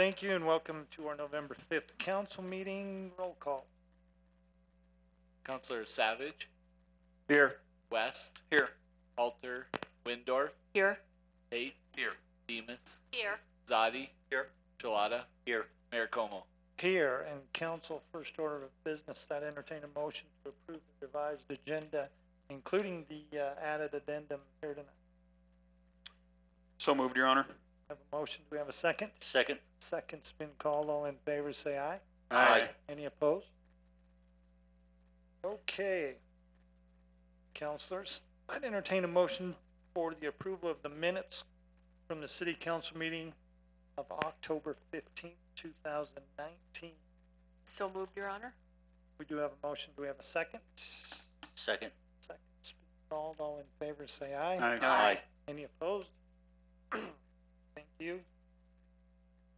Thank you and welcome to our November 5th council meeting. Roll call. Councilor Savage, Here. West, Here. Halter, Windorf, Here. Tate, Here. Demus, Here. Zadi, Here. Shalata, Here. Mayor Como. Here, and council, first order of business, I'd entertain a motion to approve the revised agenda, including the added addendum here tonight. So moved, Your Honor. Have a motion, do we have a second? Second. Second's been called, all in favor say aye. Aye. Any opposed? Okay. Councilors, I'd entertain a motion for the approval of the minutes from the city council meeting of October 15th, 2019. So moved, Your Honor. We do have a motion. Do we have a second? Second. Second's been called. All in favor say aye. Aye. Any opposed? Thank you.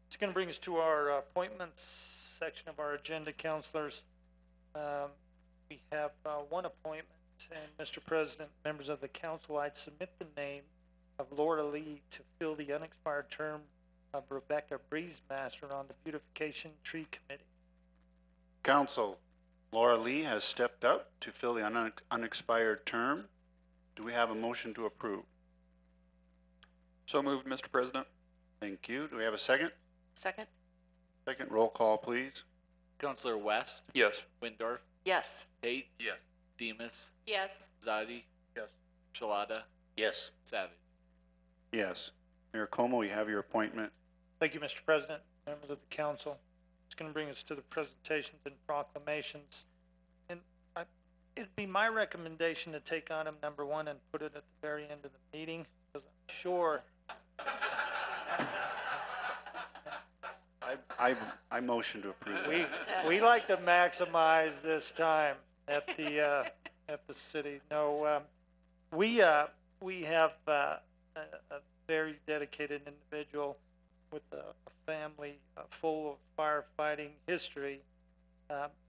It's gonna bring us to our appointments section of our agenda, councilors. We have one appointment, and Mr. President, members of the council, I'd submit the name of Laura Lee to fill the unexpired term of Rebecca Breezemaster on the Beautification Tree Committee. Council, Laura Lee has stepped up to fill the unexpired term. Do we have a motion to approve? So moved, Mr. President. Thank you. Do we have a second? Second. Second, roll call, please. Councilor West, Yes. Windorf, Yes. Tate, Yes. Demus, Yes. Zadi, Yes. Shalata, Yes. Savage. Yes. Mayor Como, you have your appointment. Thank you, Mr. President, members of the council. It's gonna bring us to the presentations and proclamations. And it'd be my recommendation to take item number 1 and put it at the very end of the meeting, because I'm sure. I motion to approve. We like to maximize this time at the city. No, we have a very dedicated individual with a family full of firefighting history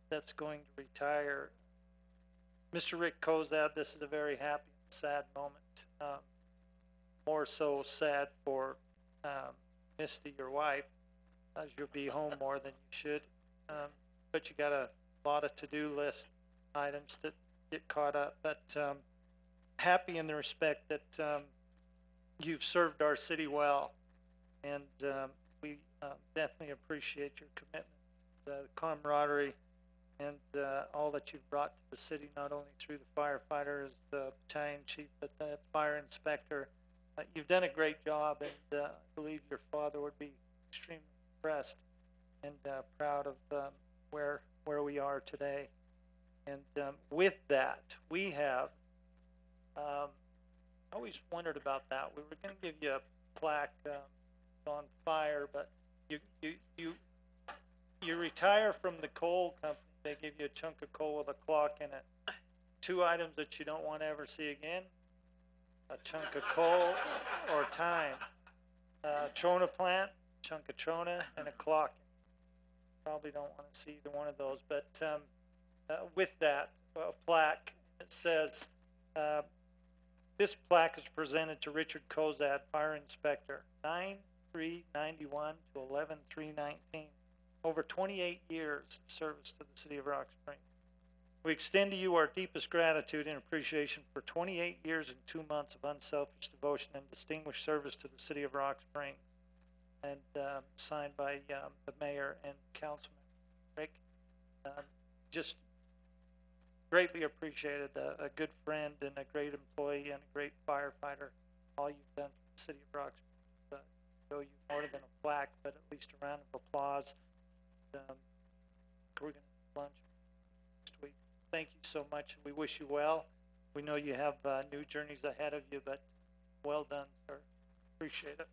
that's going to retire. Mr. Rick Kozad, this is a very happy and sad moment. More so sad for Misty, your wife, as you'll be home more than you should. But you got a lot of to-do list items that get caught up. But happy in the respect that you've served our city well, and we definitely appreciate your commitment, the camaraderie, and all that you've brought to the city, not only through the firefighters, the battalion chief, but the fire inspector. You've done a great job, and I believe your father would be extremely impressed and proud of where we are today. And with that, we have always wondered about that. We were going to give you a plaque on fire, but you retire from the coal company. They give you a chunk of coal with a clock in it. 2 items that you don't want to ever see again: a chunk of coal or time. Trona plant, chunk of trona, and a clock. Probably don't want to see either one of those. But with that plaque, it says, this plaque is presented to Richard Kozad, Fire Inspector, 9/3/91 to 11/3/19. Over 28 years of service to the city of Rock Springs. We extend to you our deepest gratitude and appreciation for 28 years and 2 months of unselfish devotion and distinguished service to the city of Rock Springs. And signed by the mayor and councilman. Rick, just greatly appreciated, a good friend and a great employee and a great firefighter. All you've done for the city of Rock Springs. Show you more than a plaque, but at least a round of applause. We're going to lunch next week. Thank you so much. We wish you well. We know you have new journeys ahead of you, but well done, sir. Appreciate it.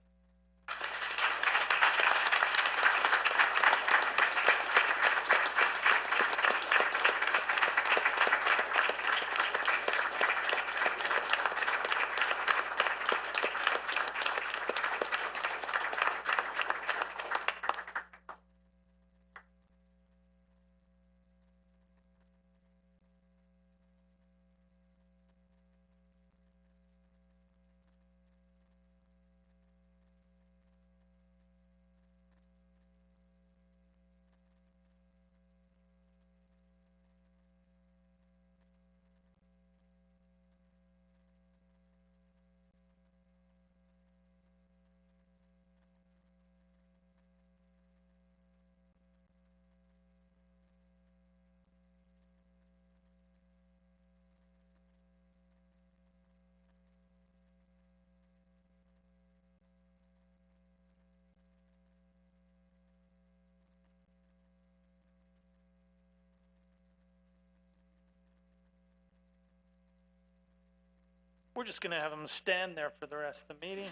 we're just gonna have them stand there for the rest of the meeting.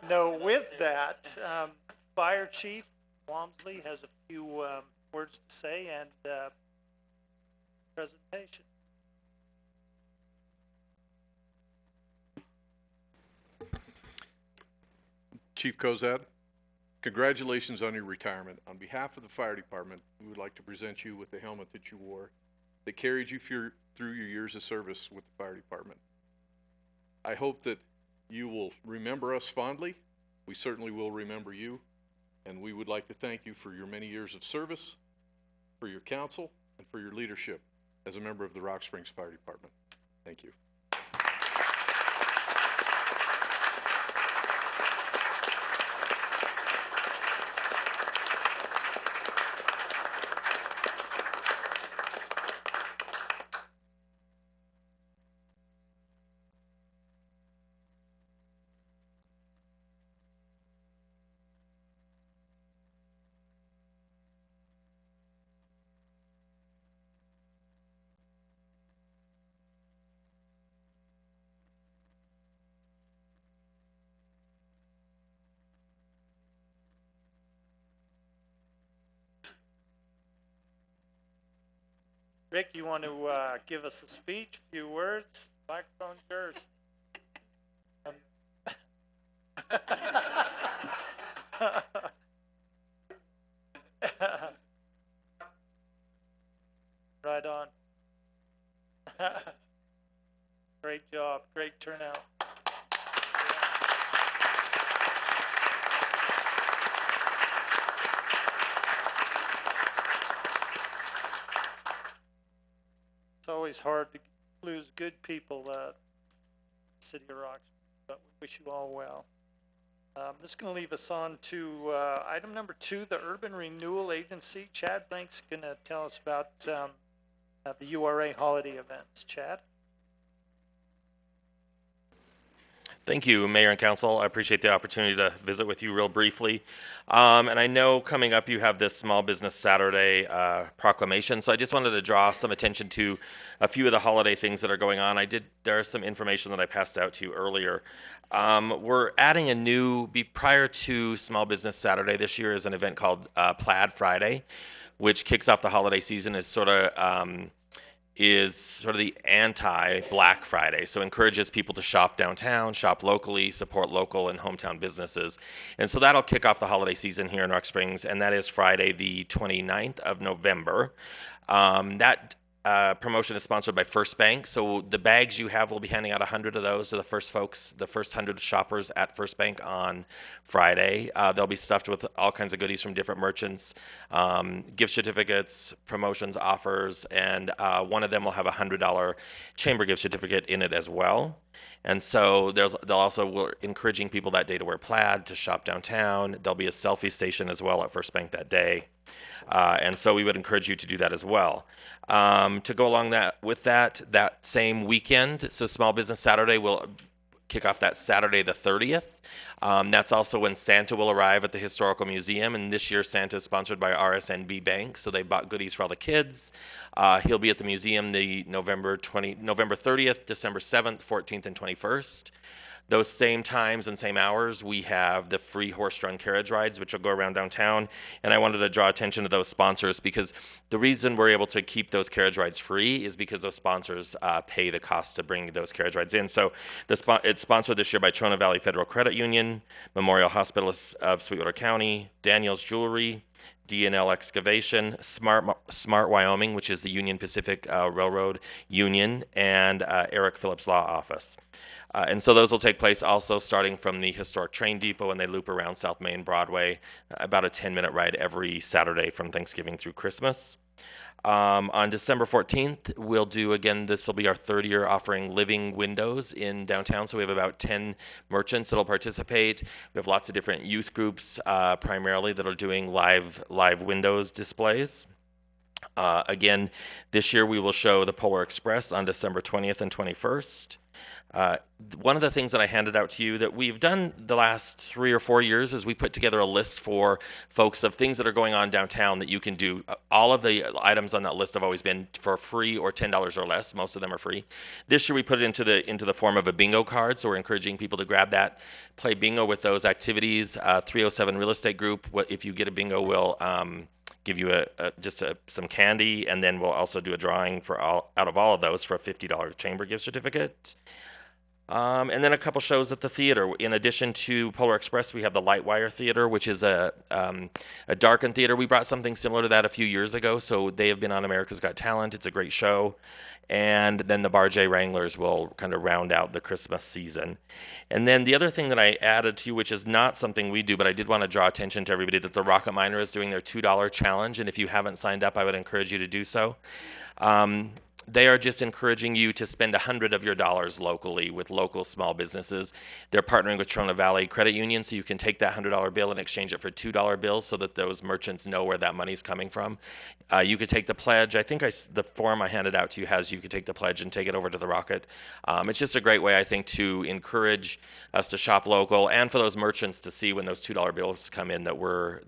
No, with that, Fire Chief Walmsley has a few, words to say and, presentation. Chief Kozad, congratulations on your retirement. On behalf of the fire department, we would like to present you with the helmet that you wore that carried you through your years of service with the fire department. I hope that you will remember us fondly. We certainly will remember you, and we would like to thank you for your many years of service, for your counsel, and for your leadership as a member of the Rock Springs Fire Department. Thank you. Rick, you want to, give us a speech, few words? Microphone's yours. Right on. Great job, great turnout. It's always hard to lose good people, City of Rock, but we wish you all well. This is going to leave us on to item number 2, the Urban Renewal Agency. Chad Blank's going to tell us about the URA holiday events. Chad? Thank you, Mayor and Council. I appreciate the opportunity to visit with you real briefly. And I know coming up you have this Small Business Saturday proclamation, so I just wanted to draw some attention to a few of the holiday things that are going on. There is some information that I passed out to you earlier. We're adding a new, prior to Small Business Saturday this year is an event called Plaid Friday, which kicks off the holiday season as sort of the anti-Black Friday. So encourages people to shop downtown, shop locally, support local and hometown businesses. And so that'll kick off the holiday season here in Rock Springs, and that is Friday the 29th of November. That promotion is sponsored by First Bank. So the bags you have, we'll be handing out 100 of those to the first 100 shoppers at First Bank on Friday. They'll be stuffed with all kinds of goodies from different merchants, gift certificates, promotions, offers, and one of them will have a $100 chamber gift certificate in it as well. And so we're encouraging people that day to wear plaid, to shop downtown. There'll be a selfie station as well at First Bank that day. And so we would encourage you to do that as well. To go along with that same weekend, so Small Business Saturday will kick off that Saturday the 30th. That's also when Santa will arrive at the Historical Museum, and this year Santa is sponsored by RSNB Bank, so they bought goodies for all the kids. He'll be at the museum the November 30th, December 7th, 14th, and 21st. Those same times and same hours, we have the free horse-drawn carriage rides, which will go around downtown. And I wanted to draw attention to those sponsors because the reason we're able to keep those carriage rides free is because those sponsors pay the cost to bring those carriage rides in. So it's sponsored this year by Trona Valley Federal Credit Union, Memorial Hospital of Sweetwater County, Daniel's Jewelry, D&L Excavation, Smart Wyoming, which is the Union Pacific Railroad Union, and Eric Phillips Law Office. And so those will take place also starting from the historic train depot, and they loop around South Main Broadway, about a 10-minute ride every Saturday from Thanksgiving through Christmas. On December 14th, we'll do, again, this will be our third year offering living windows in downtown. So we have about 10 merchants that will participate. We have lots of different youth groups primarily that are doing live windows displays. Again, this year we will show the Polar Express on December 20th and 21st. One of the things that I handed out to you that we've done the last 3 or 4 years is we put together a list for folks of things that are going on downtown that you can do. All of the items on that list have always been for free or $10 or less. Most of them are free. This year we put it into the form of a bingo card, so we're encouraging people to grab that, play bingo with those activities. 307 Real Estate Group, if you get a bingo, will give you some candy, and then we'll also do a drawing for out of all of those for a $50 chamber gift certificate. And then a couple shows at the theater. In addition to Polar Express, we have the Lightwire Theater, which is a darkened theater. We brought something similar to that a few years ago, so they have been on America's Got Talent. It's a great show. And then the Bar J Wranglers will kind of round out the Christmas season. And then the other thing that I added to you, which is not something we do, but I did want to draw attention to everybody, that the Rocket Miner is doing their $2 challenge. And if you haven't signed up, I would encourage you to do so. They are just encouraging you to spend $100 of your dollars locally with local small businesses. They're partnering with Trona Valley Credit Union, so you can take that $100 bill and exchange it for $2 bills so that those merchants know where that money's coming from. You could take the pledge. I think the form I handed out to you has you could take the pledge and take it over to the Rocket. It's just a great way, I think, to encourage us to shop local and for those merchants to see when those $2 bills come in where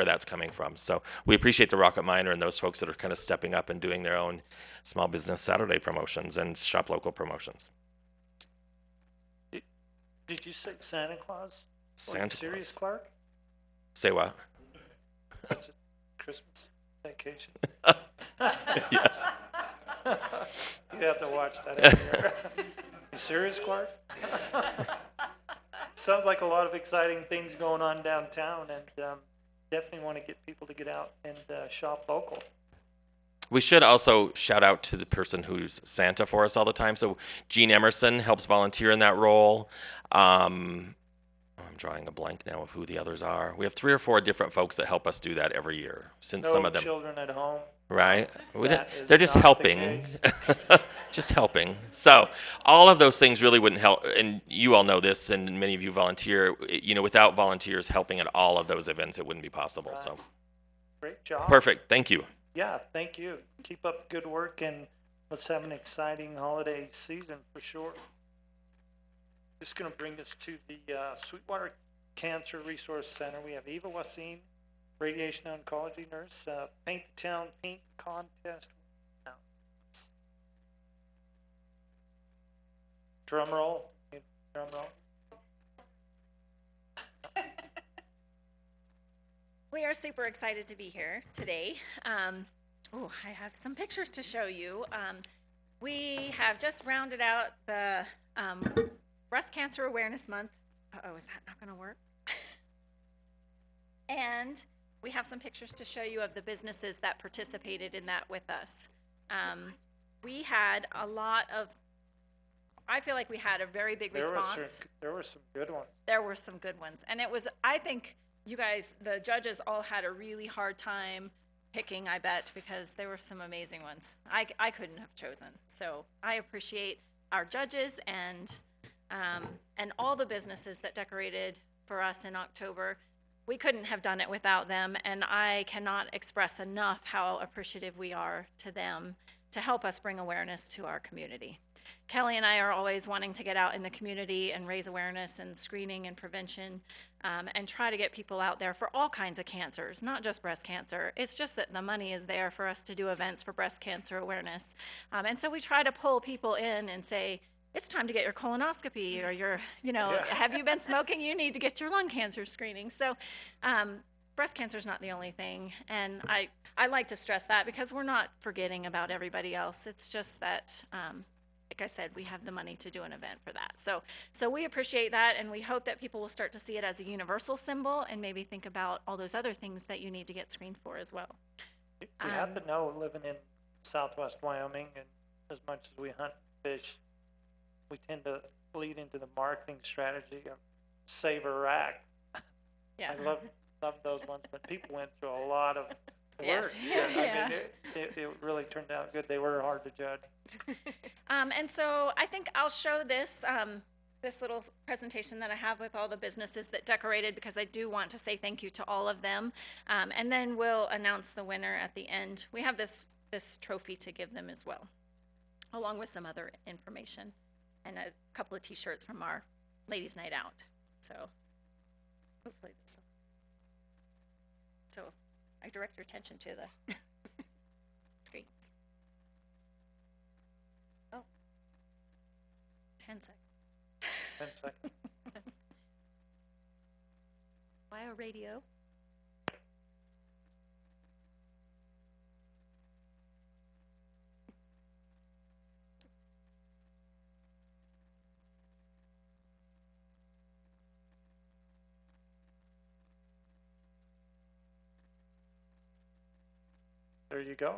that's coming from. So we appreciate the Rocket Miner and those folks that are kind of stepping up and doing their own Small Business Saturday promotions and shop local promotions. Did you say Santa Claus? Santa Sirius Claus. Clark? Say what? That's a Christmas vacation. Yeah. You'd have to watch that every year. Sirius Clark? Sounds like a lot of exciting things going on downtown, and definitely want to get people to get out and shop local. We should also shout out to the person who's Santa for us all the time. So Jean Emerson helps volunteer in that role. I'm drawing a blank now of who the others are. We have 3 or 4 different folks that help us do that every year. Since some of them, children at home. right? That is They're just not the helping, case. just helping. So all of those things really wouldn't help. And you all know this, and many of you volunteer. Without volunteers helping at all of those events, it wouldn't be possible. Right. So Great job. perfect. Thank you. Yeah, thank you. Keep up the good work, and let's have an exciting holiday season for sure. Just going to bring us to the Sweetwater Cancer Resource Center. We have Eva Wasim, radiation oncology nurse, Paint the Town Paint Contest. Drum roll. Drum roll. We are super excited to be here today. I have some pictures to show you. We have just rounded out the Breast Cancer Awareness Month. Is that not going to work? And we have some pictures to show you of the businesses that participated in that with us. We had I feel like we had a very big response. There were some good ones. There were some good ones. And I think you guys, the judges, all had a really hard time picking, I bet, because there were some amazing ones. I couldn't have chosen. So I appreciate our judges and all the businesses that decorated for us in October. We couldn't have done it without them, and I cannot express enough how appreciative we are to them to help us bring awareness to our community. Kelly and I are always wanting to get out in the community and raise awareness and screening and prevention, and try to get people out there for all kinds of cancers, not just breast cancer. It's just that the money is there for us to do events for breast cancer awareness. And so we try to pull people in and say, it's time to get your colonoscopy, or have you been smoking? You need to get your lung cancer screening. So breast cancer is not the only thing. And I like to stress that because we're not forgetting about everybody else. It's just that, like I said, we have the money to do an event for that. So we appreciate that, and we hope that people will start to see it as a universal symbol and maybe think about all those other things that you need to get screened for as well. We have to know, living in southwest Wyoming, and as much as we hunt and fish, we tend to lead into the marketing strategy of save a rack. Yeah. I love those ones, but people went through a lot of Yeah. work. Yeah. I mean, it really turned out good. They were hard to judge. And so I think I'll show this. this little presentation that I have with all the businesses that decorated, because I do want to say thank you to all of them. And then we'll announce the winner at the end. We have this trophy to give them as well, along with some other information and a couple of t-shirts from our ladies' night out. So hopefully this will. So I direct your attention to the screen. Oh, 10 seconds. 10 seconds. Bio radio. There you go.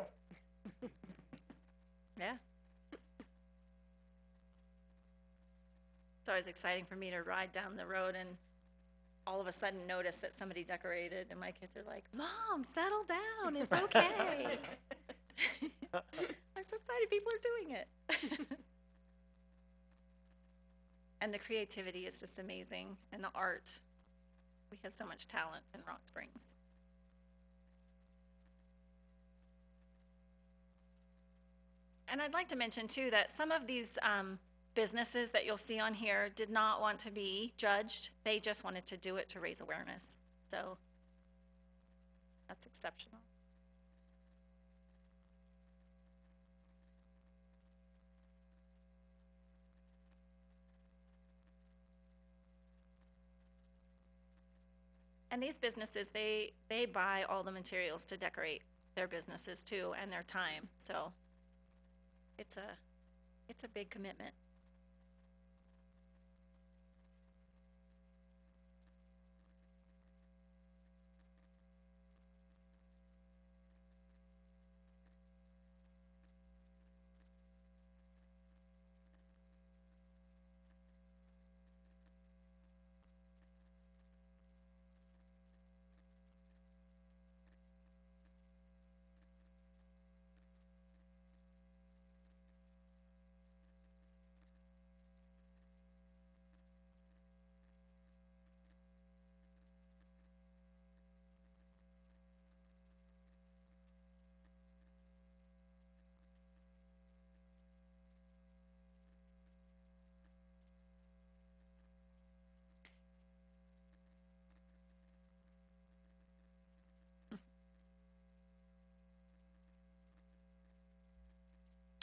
Yeah. It's always exciting for me to ride down the road and all of a sudden notice that somebody decorated, and my kids are like, "Mom, settle down, it's okay." I'm so excited people are doing it. And the creativity is just amazing, and the art. We have so much talent in Rock Springs. And I'd like to mention too that some of these businesses that you'll see on here did not want to be judged. They just wanted to do it to raise awareness. So that's exceptional. And these businesses, they buy all the materials to decorate their businesses too, and their time. So it's a big commitment.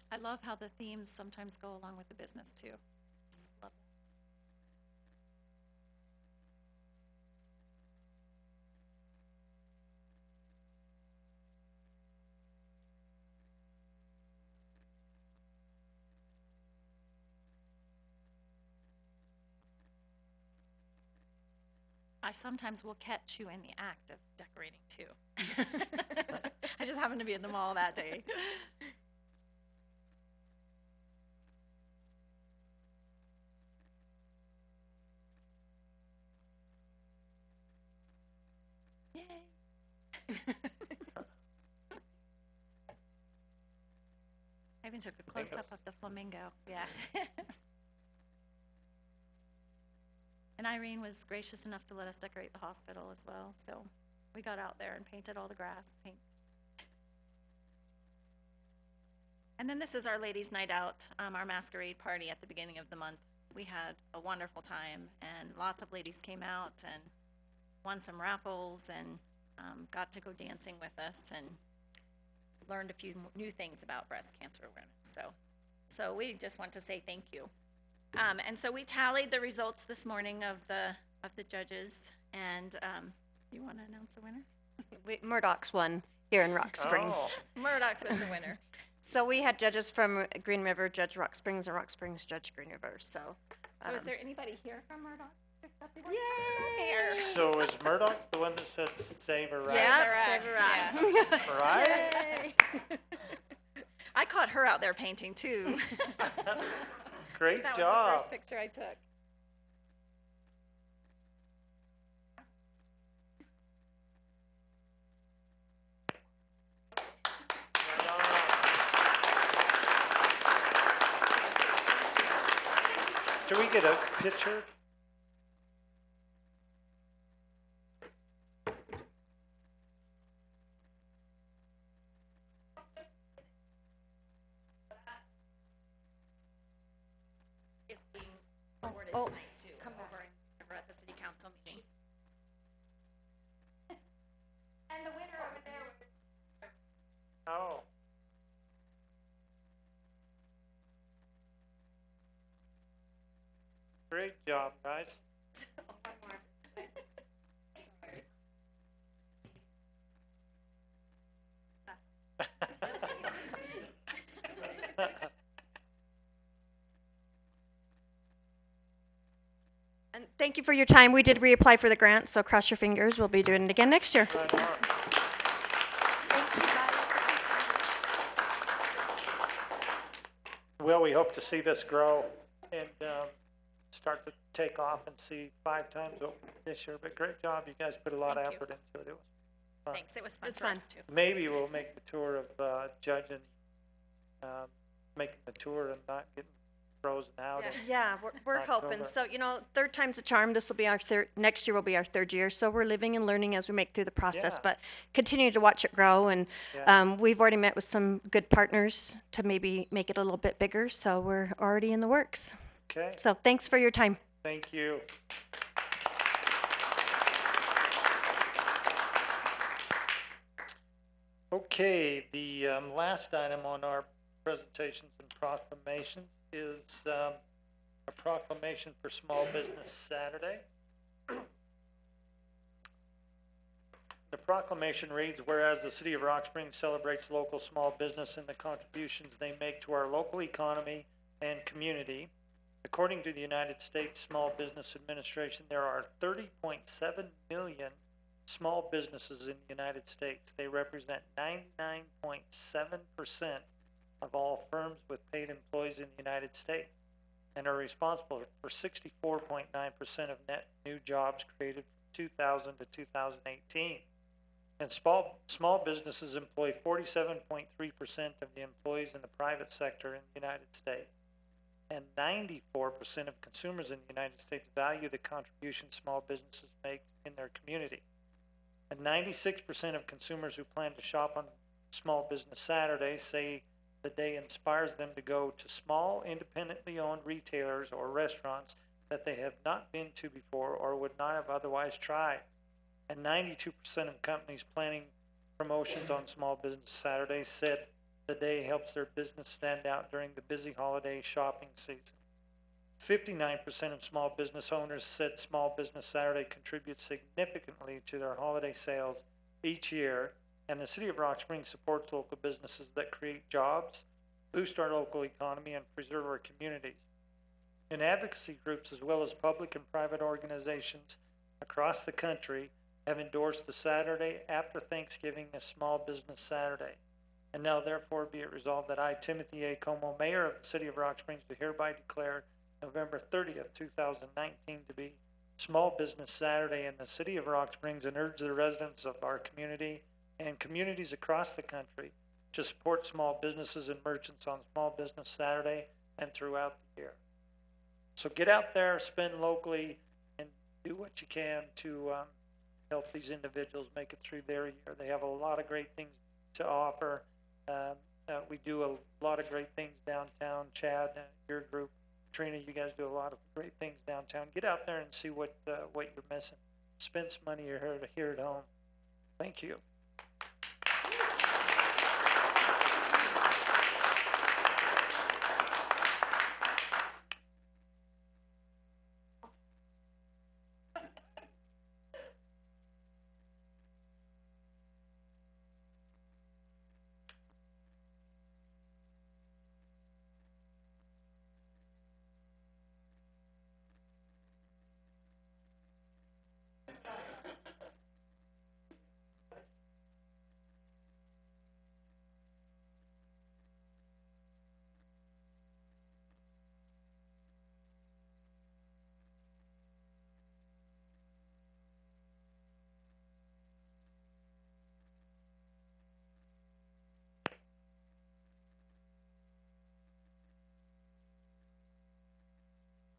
I love how the themes sometimes go along with the business too. Just love that. I sometimes will catch you in the act of decorating too. I just happened to be at the mall that day. Yay. I even took a close-up of the flamingo, yeah. And Irene was gracious enough to let us decorate the hospital as well, so we got out there and painted all the grass pink. And then this is our ladies' night out, our masquerade party at the beginning of the month. We had a wonderful time, and lots of ladies came out and won some raffles and got to go dancing with us and learned a few new things about breast cancer awareness. So we just want to say thank you. And so we tallied the results this morning of the judges, and you want to announce the winner? Murdoch's won here in Rock Springs. Oh. Murdoch's was the winner. So we had judges from Green River, Judge Rock Springs, and Rock Springs, Judge Green River. So Is there anybody here from Murdoch? Yay! So is Murdoch the one that said save a rat? Yep, save a rat. Right? I caught her out there painting too. Great That was job. the first picture I took. Do we get a picture? Is being awarded oh, tonight too, come back. over at the city council meeting. And the winner over there was. Oh. Great job, guys. And thank you for your time. We did reapply for the grant, so cross your fingers. We'll be doing it again next year. Right on. Well, we hope to see this grow and start to take off and see 5 times this year. But great job. You guys put a lot of Thank you. effort into it. It was fun. Thanks, it was fun It's for fun. us too. Maybe we'll make the tour of judging, making the tour and not getting frozen out. Yeah. and- Yeah, we're hoping. October. So, you know, third time's a charm. This will be our next year will be our 3rd year. So we're living and learning as we make through the process, Yeah. but continue to watch it grow. And Yeah. we've already met with some good partners to maybe make it a little bit bigger. So we're already in the works. Okay, So thanks for your time. thank you. Okay, the last item on our presentations and proclamations is a proclamation for Small Business Saturday. The proclamation reads, whereas the city of Rock Springs celebrates local small business and the contributions they make to our local economy and community, according to the United States Small Business Administration, there are 30.7 million small businesses in the United States. They represent 99.7% of all firms with paid employees in the United States and are responsible for 64.9% of net new jobs created from 2000 to 2018. And small businesses employ 47.3% of the employees in the private sector in the United States. And 94% of consumers in the United States value the contribution small businesses make in their community. And 96% of consumers who plan to shop on Small Business Saturdays say the day inspires them to go to small, independently owned retailers or restaurants that they have not been to before or would not have otherwise tried. And 92% of companies planning promotions on Small Business Saturdays said the day helps their business stand out during the busy holiday shopping season. 59% of small business owners said Small Business Saturday contributes significantly to their holiday sales each year, and the city of Rock Springs supports local businesses that create jobs, boost our local economy, and preserve our communities. And advocacy groups, as well as public and private organizations across the country, have endorsed the Saturday after Thanksgiving as Small Business Saturday. And now therefore be it resolved that I, Timothy A. Como, Mayor of the City of Rock Springs, do hereby declare November 30th, 2019 to be Small Business Saturday in the City of Rock Springs and urge the residents of our community and communities across the country to support small businesses and merchants on Small Business Saturday and throughout the year. So get out there, spend locally, and do what you can to help these individuals make it through their year. They have a lot of great things to offer. We do a lot of great things downtown. Chad, your group, Trina, you guys do a lot of great things downtown. Get out there and see what you're missing. Spend some money here at home. Thank you.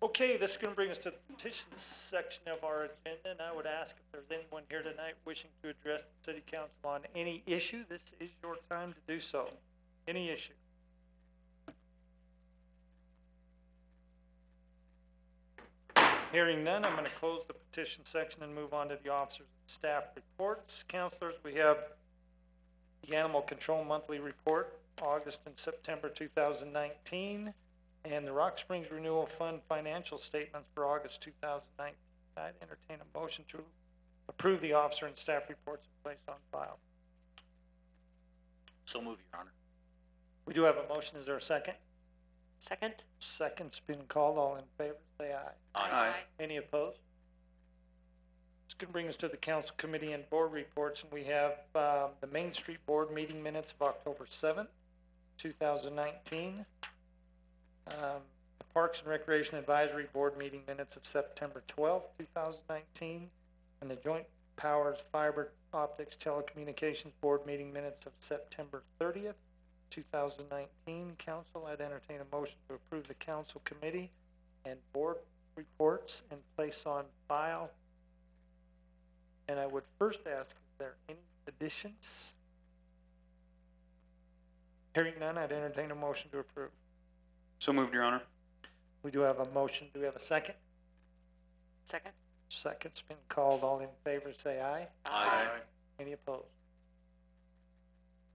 Okay, this is gonna bring us to the petition section of our agenda, and I would ask if there's anyone here tonight wishing to address the city council on any issue, this is your time to do so. Any issue. Hearing none, I'm gonna close the petition section and move on to the officers and staff reports. Counselors, we have the Animal Control Monthly Report, August and September 2019, and the Rock Springs Renewal Fund financial statements for August 2019. I'd entertain a motion to approve the officer and staff reports and place on file. So move, Your Honor. We do have a motion. Is there a second? Second? Second's been called. All in favor, say aye. Aye. Any opposed? It's gonna bring us to the council committee and board reports, and we have, the Main Street Board meeting minutes of October 7th, 2019. The Parks and Recreation Advisory Board meeting minutes of September 12th, 2019, and the Joint Powers Fiber Optics Telecommunications Board meeting minutes of September 30th, 2019. Council, I'd entertain a motion to approve the council committee and board reports and place on file. And I would first ask, is there any additions? Hearing none, I'd entertain a motion to approve. So moved, Your Honor. We do have a motion. Do we have a second? Second? Second's been called. All in favor, say aye. Aye. Any opposed?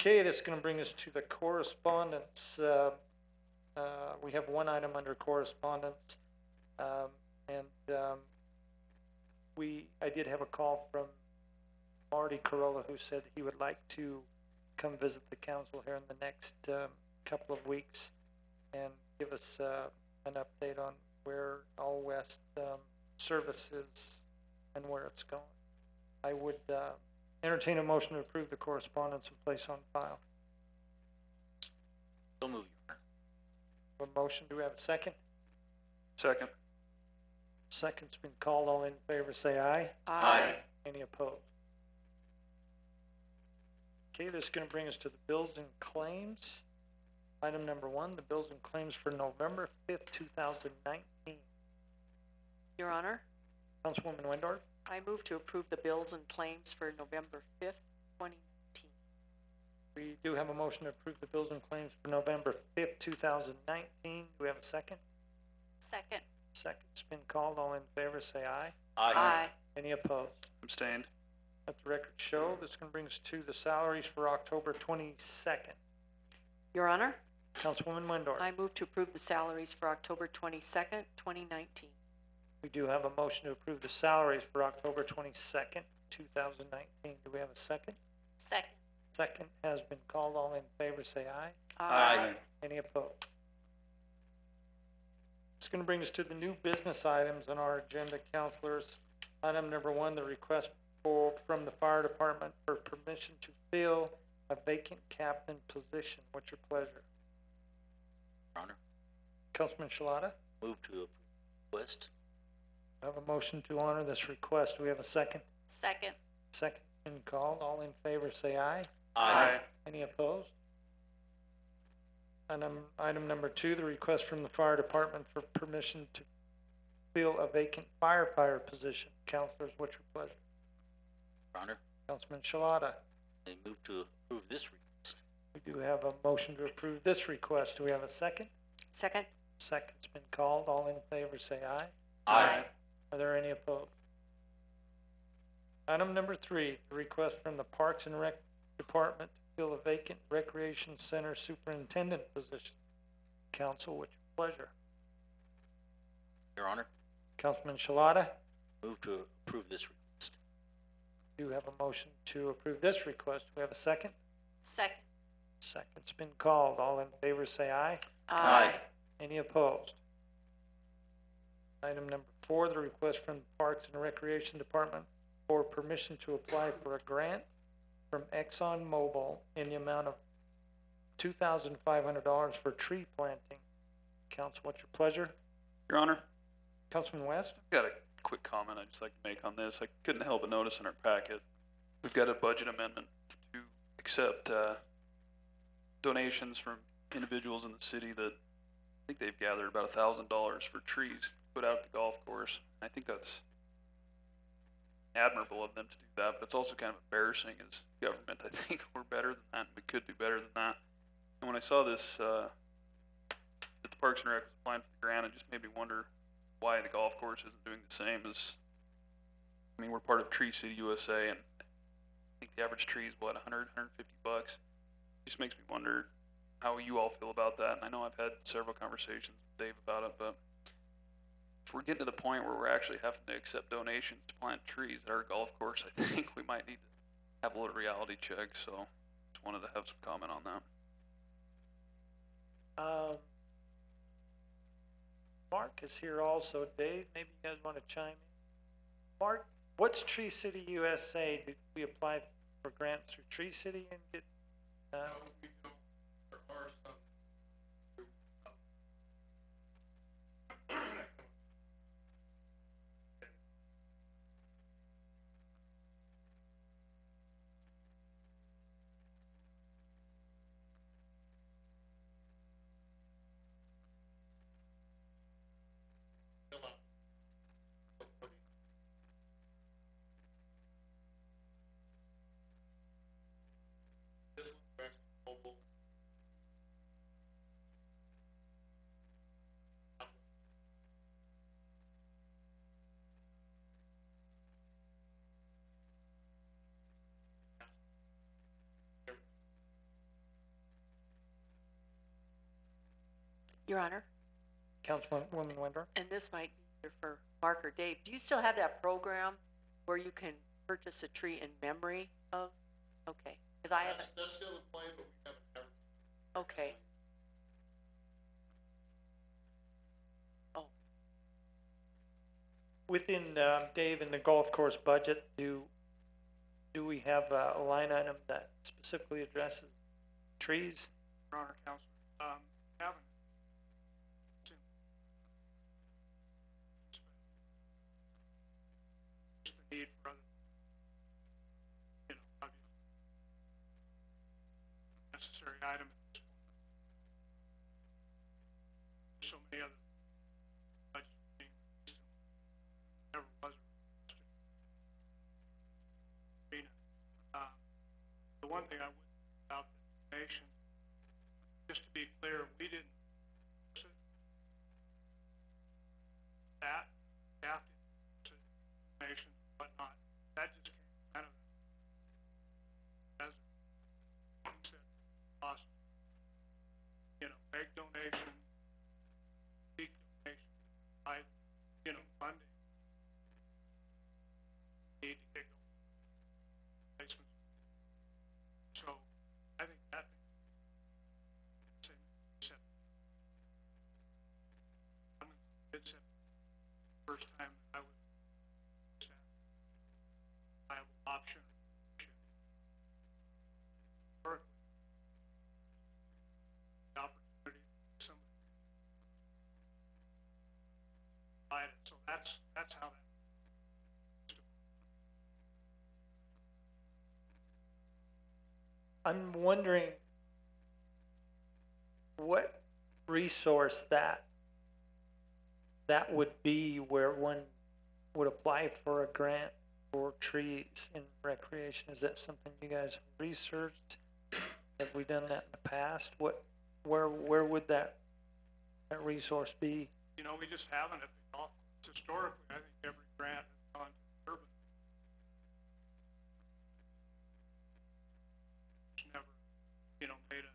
Okay, this is gonna bring us to the correspondence. We have one item under correspondence. I did have a call from Marty Corolla, who said he would like to come visit the council here in the next, couple of weeks and give us, an update on where All West, service is and where it's going. I would, entertain a motion to approve the correspondence and place on file. So move, Your Honor. A motion, do we have a second? Second. Second's been called. All in favor, say aye. Aye. Any opposed? Okay, this is gonna bring us to the bills and claims. Item number one, the bills and claims for November 5th, 2019. Your Honor, Councilwoman Wendorf, I move to approve the bills and claims for November 5th, 2019. we do have a motion to approve the bills and claims for November 5th, 2019. Do we have a second? Second? Second's been called. All in favor, say aye. Aye. Any opposed? Abstained. Let the record show. This is gonna bring us to the salaries for October 22nd. Your Honor, Councilwoman Wendorf. I move to approve the salaries for October 22nd, 2019. We do have a motion to approve the salaries for October 22nd, 2019. Do we have a second? Second? Second has been called. All in favor, say aye. Aye. Any opposed? It's gonna bring us to the new business items on our agenda, councilors. Item number one, the request from the fire department for permission to fill a vacant captain position. What's your pleasure? Your Honor. Councilman Shalata, Move to approve request. I have a motion to honor this request. Do we have a second? Second? Second been called. All in favor, say aye. Aye. Any opposed? Item number two, the request from the fire department for permission to fill a vacant firefighter position. Councilors, what's your pleasure? Your Honor. Councilman Shalata, I move to approve this request. we do have a motion to approve this request. Do we have a second? Second? Second's been called. All in favor, say aye. Aye. Are there any opposed? Item number three, the request from the Parks and Rec Department to fill a vacant recreation center superintendent position. Council, what's your pleasure? Your Honor. Councilman Shalata, Move to approve this request. do have a motion to approve this request. Do we have a second? Second? Second's been called. All in favor, say aye. Aye. Any opposed? Item number four, the request from the Parks and Recreation Department for permission to apply for a grant from Exxon Mobil in the amount of $2,500 for tree planting. Council, what's your pleasure? Your Honor. Councilman West? I've got a quick comment I'd just like to make on this. I couldn't help but notice in our packet, we've got a budget amendment to accept donations from individuals in the city that I think they've gathered about $1,000 for trees put out at the golf course. I think that's admirable of them to do that, but it's also kind of embarrassing as government. I think we're better than that, and we could do better than that. And when I saw this, that the Parks and Rec was applying for the grant, it just made me wonder why the golf course isn't doing the same as, I mean, we're part of Tree City USA, and I think the average tree is what, $100, $150? It just makes me wonder how you all feel about that. And I know I've had several conversations with Dave about it, but if we're getting to the point where we're actually having to accept donations to plant trees at our golf course, I think we might need to have a little reality check. So just wanted to have some comment on that. Mark is here also. Dave, maybe you guys want to chime in? Mark, what's Tree City USA? Did we apply for grants through Tree City and get, No, we don't. There are some. This one's actually mobile. Your Honor, Councilwoman Windor? and this might be either for Mark or Dave, do you still have that program where you can purchase a tree in memory of? Okay, because I haven't, That's still in play, but we haven't ever. okay. Oh, Within, Dave, in the golf course budget, do we have a line item that specifically addresses trees? Your Honor, Counsel, haven't. Just the need for other, obviously necessary item at this point. So many other budgets being released, and never was a requested arena. The one thing I would about the donation, just to be clear, we didn't that after donations and whatnot. That just came kind of as he said, possible. Big donation, big donation, funding. Need to get going. Placements. So I think that thing, said, it's the first time I was viable option. Or the opportunity, some so that's how that. I'm wondering what resource that would be where one would apply for a grant for trees in recreation. Is that something you guys have researched? Have we done that in the past? Where would that resource be? We just haven't at the golf course. Historically, I think every grant has gone to urban. It's never, made a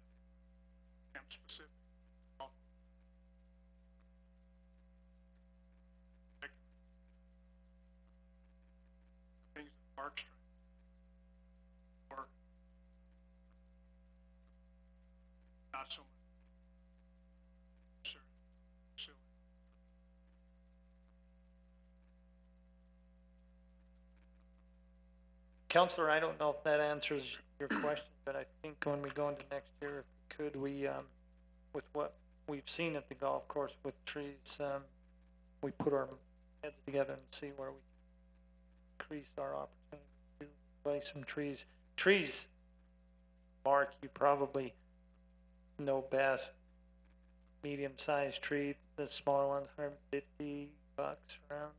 camp specific golf course. Like things that Park Street or not so much. Silly. Counselor, I don't know if that answers your question, but I think when we go into next year, if we could, with what we've seen at the golf course with trees, we put our heads together and see where we can increase our opportunity to place some trees. Trees, Mark, you probably know best. Medium-sized tree, the smaller ones, 150, bucks around.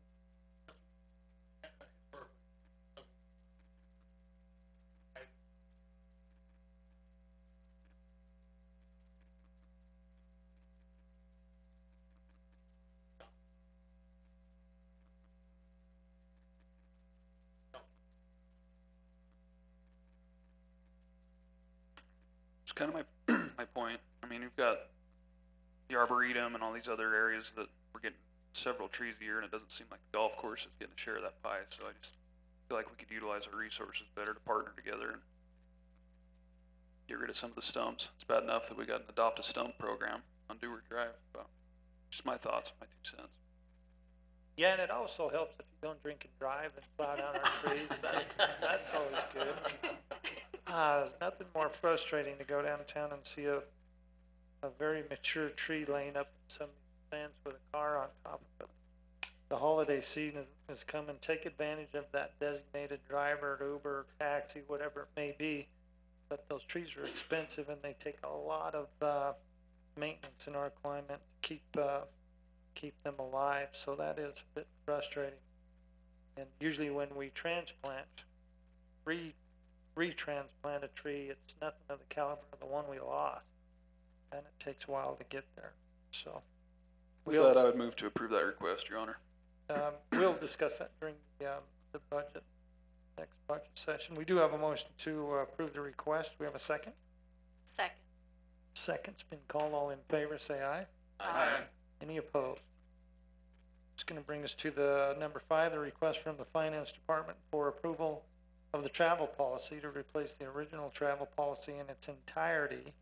It's kind of my, my point. I mean, you've got the Arboretum and all these other areas that we're getting several trees a year, and it doesn't seem like the golf course is getting a share of that pie. So I just feel like we could utilize our resources better to partner together and get rid of some of the stumps. It's bad enough that we got an adopt a stump program on Dewar Drive, but just my thoughts, my 2 cents. Yeah, and it also helps if you don't drink and drive and plow down our trees. That's always good. There's nothing more frustrating to go downtown and see a very mature tree laying up in some stands with a car on top of it. The holiday season is coming. Take advantage of that designated driver, Uber, taxi, whatever it may be. But those trees are expensive and they take a lot of maintenance in our climate to keep them alive. So that is a bit frustrating. And usually when we transplant, retransplant a tree, it's nothing of the caliber of the one we lost, and it takes a while to get there. So With that, I would move to approve that request, Your Honor. we'll discuss that during the next budget session. We do have a motion to approve the request. We have a second. Second. Second's been called. All in favor, say aye. Aye. Any opposed? It's going to bring us to the number 5, the request from the Finance Department for approval of the travel policy to replace the original travel policy in its entirety.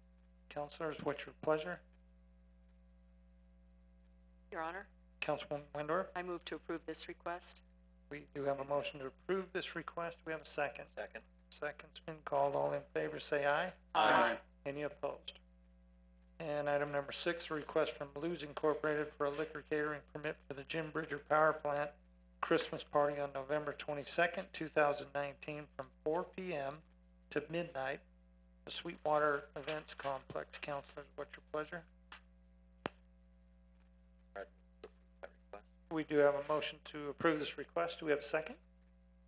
Councilors, what's your pleasure? Your Honor, Councilwoman Wendorf, I move to approve this request. we do have a motion to approve this request. We have a second. Second. Second's been called. All in favor, say aye. Aye. Any opposed? And item number 6, a request from Blues Incorporated for a liquor catering permit for the Jim Bridger Power Plant Christmas party on November 22nd, 2019 from 4 p.m. to midnight, the Sweetwater Events Complex. Councilors, what's your pleasure? We do have a motion to approve this request. Do we have a second?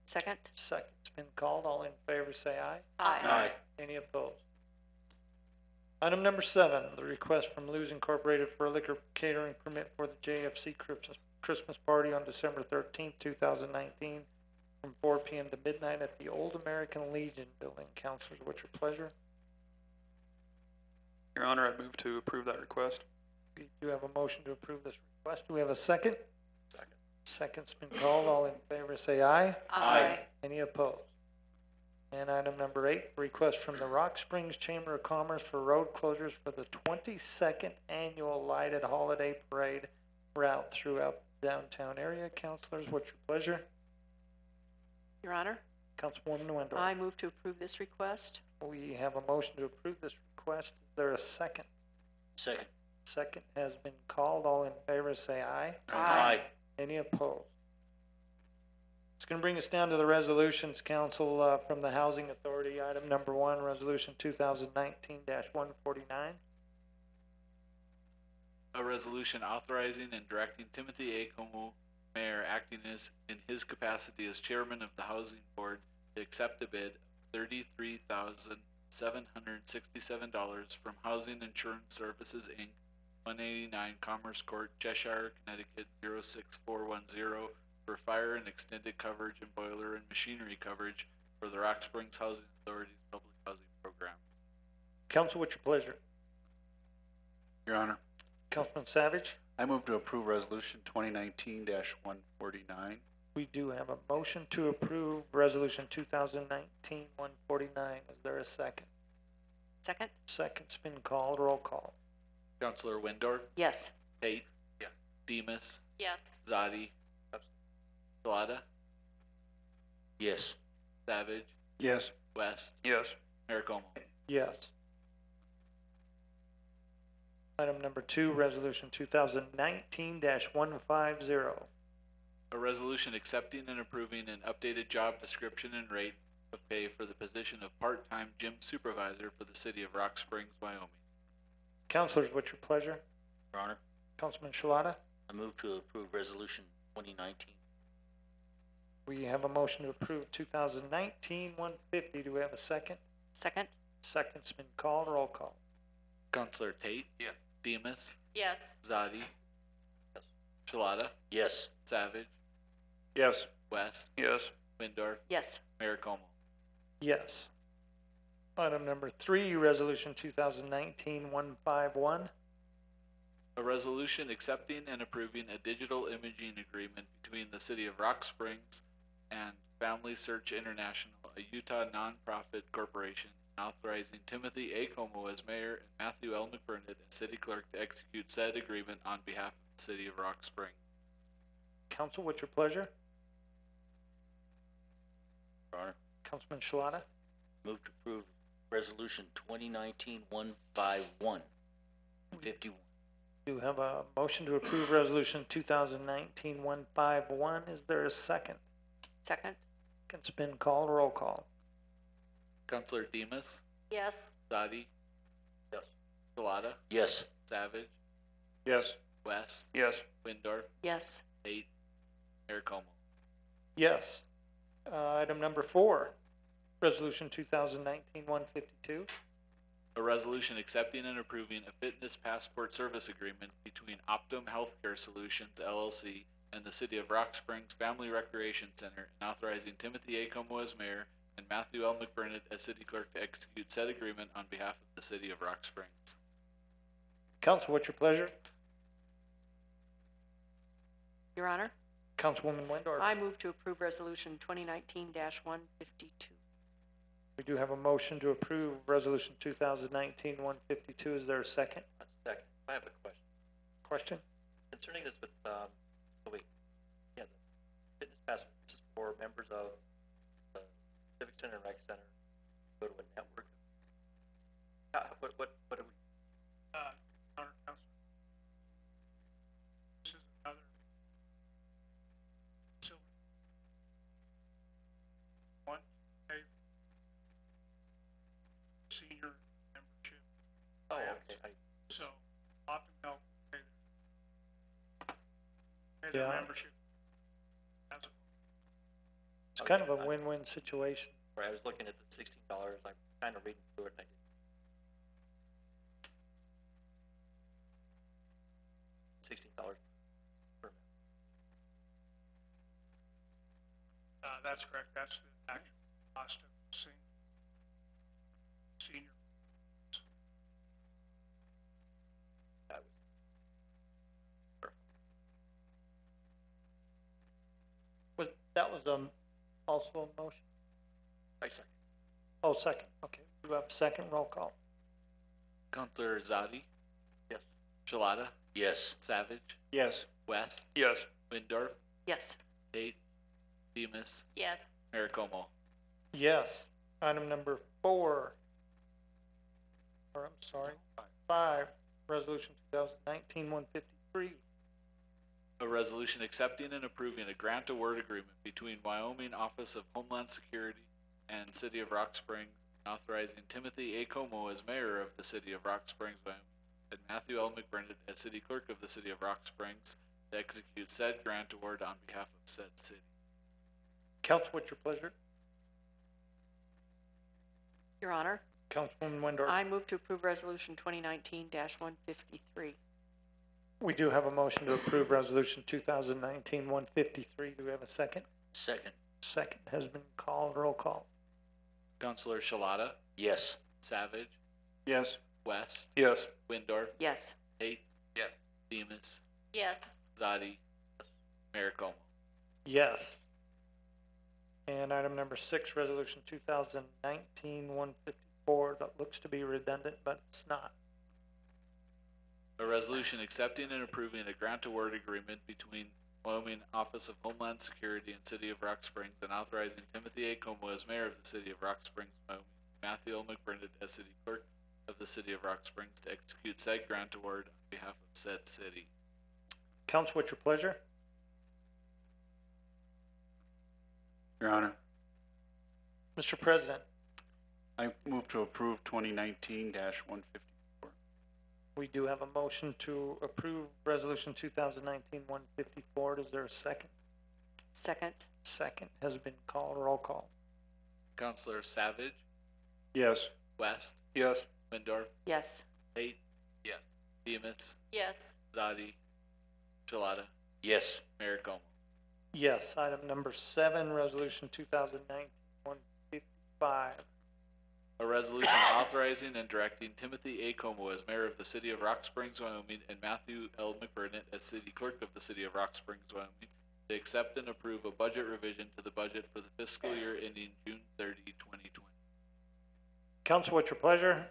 Second. Second's been called. All in favor, say aye. Aye. Any opposed? Item number 7, the request from Lou's Incorporated for a liquor catering permit for the JFC Christmas party on December 13th, 2019 from 4 p.m. to midnight at the Old American Legion building. Councilors, what's your pleasure? Your Honor, I move to approve that request. We do have a motion to approve this request. Do we have a second? Second. Second's been called. All in favor, say aye. Aye. Any opposed? And item number 8, request from the Rock Springs Chamber of Commerce for road closures for the 22nd annual lighted holiday parade route throughout the downtown area. Councilors, what's your pleasure? Your Honor, Councilwoman Wendorf. I move to approve this request. We have a motion to approve this request. Is there a second? Second. Second has been called. All in favor, say aye. Aye. Any opposed? It's going to bring us down to the resolutions, Council, from the Housing Authority. Item number 1, Resolution 2019-149. A resolution authorizing and directing Timothy A. Como, Mayor, acting in his capacity as Chairman of the Housing Board, to accept a bid of $33,767 from Housing Insurance Services, Inc., 189 Commerce Court, Cheshire, Connecticut, 06410, for fire and extended coverage and boiler and machinery coverage for the Rock Springs Housing Authority's public housing program. Council, what's your pleasure? Your Honor, Councilman Savage? I move to approve resolution 2019-149. We do have a motion to approve Resolution 2019-149. Is there a second? Second. Second's been called. Roll call. Councilor Windorf, Yes. Tate. Yes. Demus, Yes. Zadi. Shalata, Yes. Savage, Yes. West, Yes. Mayor Como. Yes. Item number 2, Resolution 2019-150. A resolution accepting and approving an updated job description and rate of pay for the position of part-time gym supervisor for the city of Rock Springs, Wyoming. Councilors, what's your pleasure? Your Honor, Councilman Shalata? I move to approve resolution 2019. We have a motion to approve 2019-150. Do we have a second? Second? Second's been called. Roll call. Counselor Tate? Yes. Demus? Yes. Zadi? Yes. Shalata? Yes. Savage? Yes. West? Yes. Windorf? Yes. Mayor Como? Yes. Item number 3, resolution 2019-151. A resolution accepting and approving a digital imaging agreement between the City of Rock Springs and Family Search International, a Utah nonprofit corporation, authorizing Timothy A. Como as mayor and Matthew L. McBurnett as city clerk to execute said agreement on behalf of the City of Rock Springs. Council, what's your pleasure? Your Honor, Councilman Shalata? move to approve resolution 2019-151 and 51. You have a motion to approve resolution 2019-151. Is there a second? Second? It's been called. Roll call. Counselor Demus? Yes. Zadi? Yes. Shalata? Yes. Savage? Yes. West? Yes. Windorf? Yes. Tate? Mayor Como? Yes. Item number 4, resolution 2019-152. A resolution accepting and approving a fitness passport service agreement between Optum Healthcare Solutions LLC and the City of Rock Springs Family Recreation Center, and authorizing Timothy A. Como as mayor and Matthew L. McBurnett as city clerk to execute said agreement on behalf of the City of Rock Springs. Council, what's your pleasure? Your Honor, Councilwoman Windorf? I move to approve resolution 2019-152. We do have a motion to approve resolution 2019-152. Is there a second? Second, I have a question Question? concerning this with, the fitness pass, this is for members of the Civic Center and Rec Center, go to a network. What do we? Honor Council. This is another silver. One, pay senior membership. Oh, plans. okay, So, Optum Health will pay their Yeah. membership. As a, It's kind of a win-win situation. right, I was looking at the $16, I'm kind of reading through it and I did. $16 per member. that's correct, that's the actual cost of senior. That was That was also a motion? I second. Oh, second. Okay. You have a second. Roll call. Counselor Zadi? Yes. Shalata? Yes. Savage? Yes. West? Yes. Windorf? Yes. Tate? Demus? Yes. Mayor Como? Yes. Item number 4. Or I'm sorry, 5, resolution 2019-153. A resolution accepting and approving a grant award agreement between Wyoming Office of Homeland Security and City of Rock Springs, authorizing Timothy A. Como as mayor of the City of Rock Springs, Wyoming, and Matthew L. McBurnett as city clerk of the City of Rock Springs to execute said grant award on behalf of said city. Council, what's your pleasure? Your Honor, Councilwoman Windorf? I move to approve resolution 2019-153. We do have a motion to approve resolution 2019-153. Do we have a second? Second. Second has been called. Roll call. Counselor Shalata? Yes. Savage? Yes. West? Yes. Windorf? Yes. Tate? Yes. Demus? Yes. Zadi? Mayor Como? Yes. And item number 6, resolution 2019-154. That looks to be redundant, but it's not. A resolution accepting and approving a grant award agreement between Wyoming Office of Homeland Security and City of Rock Springs, and authorizing Timothy A. Como as mayor of the City of Rock Springs, Wyoming, Matthew L. McBurnett as city clerk of the City of Rock Springs to execute said grant award on behalf of said city. Council, what's your pleasure? Your Honor, Mr. President, I move to approve 2019-154. We do have a motion to approve resolution 2019-154. Is there a second? Second. Second has been called. Roll call. Counselor Savage, Yes. West, Yes. Windorf, Yes. Tate. Yes. Demus, Yes. Zadi, Shalata, Yes. Mayor Como. Yes, item number 7, resolution 2019-155. A resolution authorizing and directing Timothy A. Como as mayor of the city of Rock Springs, Wyoming, and Matthew L. McBurnett as city clerk of the city of Rock Springs, Wyoming, to accept and approve a budget revision to the budget for the fiscal year ending June 30, 2020. Council, what's your pleasure?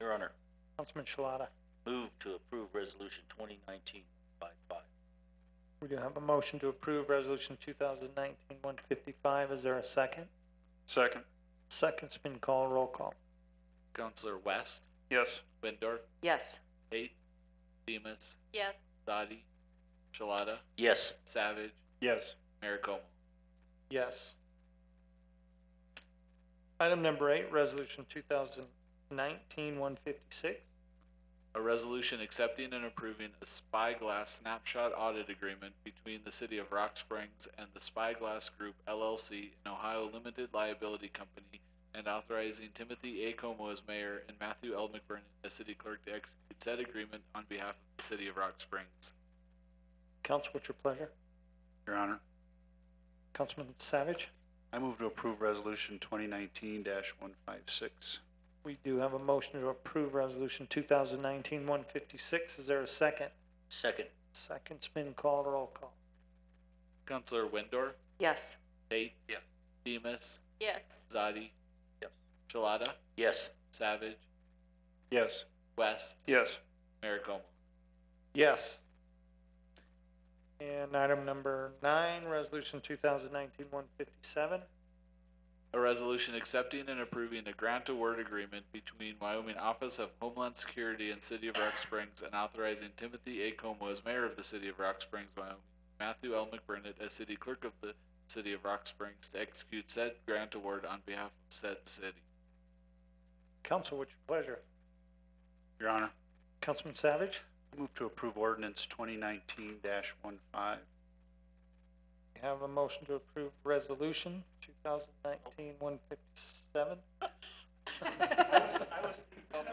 Your Honor, Councilman Shalata. move to approve resolution 2019-55. We do have a motion to approve resolution 2019-155. Is there a second? Second. Second's been called. Roll call. Counselor West, Yes. Windorf, Yes. Tate, Demus, Yes. Zadi, Shalata, Yes. Savage, Yes. Mayor Como. Yes. Item number 8, resolution 2019-156. A resolution accepting and approving a Spyglass snapshot audit agreement between the city of Rock Springs and the Spyglass Group LLC, an Ohio limited liability company, and authorizing Timothy A. Como as mayor and Matthew L. McBurnett as city clerk to execute said agreement on behalf of the city of Rock Springs. Council, what's your pleasure? Your Honor, Councilman Savage. I move to approve resolution 2019-156. We do have a motion to approve resolution 2019-156. Is there a second? Second. Second's been called. Roll call. Counselor Windorf, Yes. Tate. Yes. Demus, Yes. Zadi. Yes. Shalata, Yes. Savage, Yes. West, Yes. Mayor Como. Yes. And item number 9, resolution 2019-157. A resolution accepting and approving a grant award agreement between Wyoming Office of Homeland Security and City of Rock Springs, and authorizing Timothy A. Como as mayor of the city of Rock Springs, Wyoming, Matthew L. McBurnett as city clerk of the city of Rock Springs to execute said grant award on behalf of said city. Council, what's your pleasure? Your Honor, Councilman Savage. I move to approve ordinance 2019-15. We have a motion to approve resolution 2019-157. I was thinking about the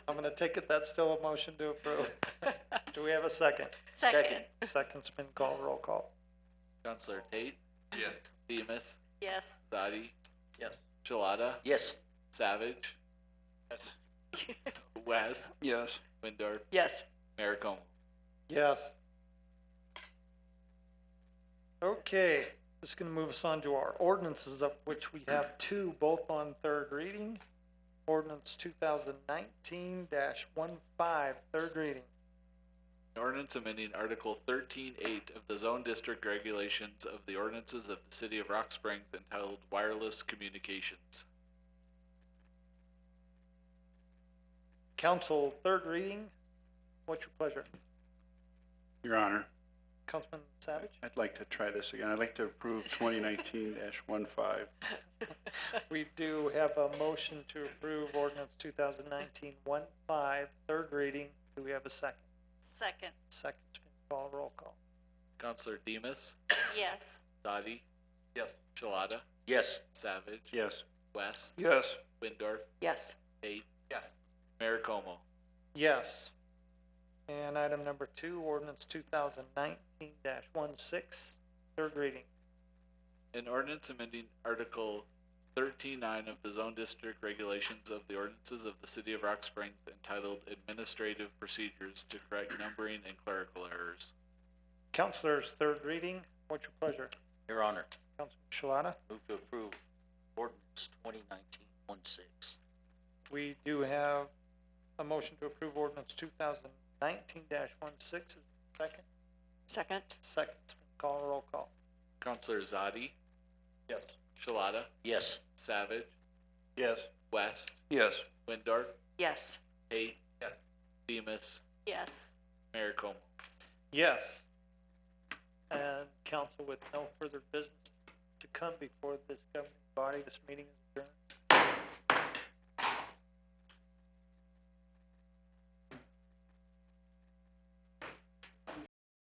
I'm gonna take it that's still a motion to approve. Do we have a second? Second. Second's been called. Roll call. Counselor Tate. Yes. Demus, Yes. Zadi, Yes. Shalata, Yes. Savage, Yes. West, Yes. Windorf, Yes. Mayor Como. Yes. Okay, this is gonna move us on to our ordinances, of which we have 2, both on third reading. Ordinance 2019-15, third reading. An ordinance amending Article 13-8 of the Zone District Regulations of the Ordinances of the City of Rock Springs entitled Wireless Communications. Council, third reading. What's your pleasure? Your Honor, Councilman Savage? I'd like to try this again. I'd like to approve 2019-15. We do have a motion to approve ordinance 2019-15, third reading. Do we have a second? Second. Second's been called. Roll call. Counselor Demus, Yes. Dottie. Yes. Shalata, Yes. Savage, Yes. West, Yes. Windorf, Yes. Tate, Yes. Mayor Como. Yes. And item number 2, ordinance 2019-16, third reading. An ordinance amending Article 13-9 of the Zone District Regulations of the Ordinances of the City of Rock Springs entitled Administrative Procedures to correct numbering and clerical errors. Councilors, third reading. What's your pleasure? Your Honor, Councilman Shalata? move to approve ordinance 2019-16. We do have a motion to approve ordinance 2019-16. Is there a second? Second. Second's been called. Roll call. Counselor Zadi, Yes. Shalata, Yes. Savage, Yes. West, Yes. Windorf, Yes. Tate, Yes. Demus, Yes. Mayor Como. Yes. And council with no further business to come before this governing body, this meeting is adjourned.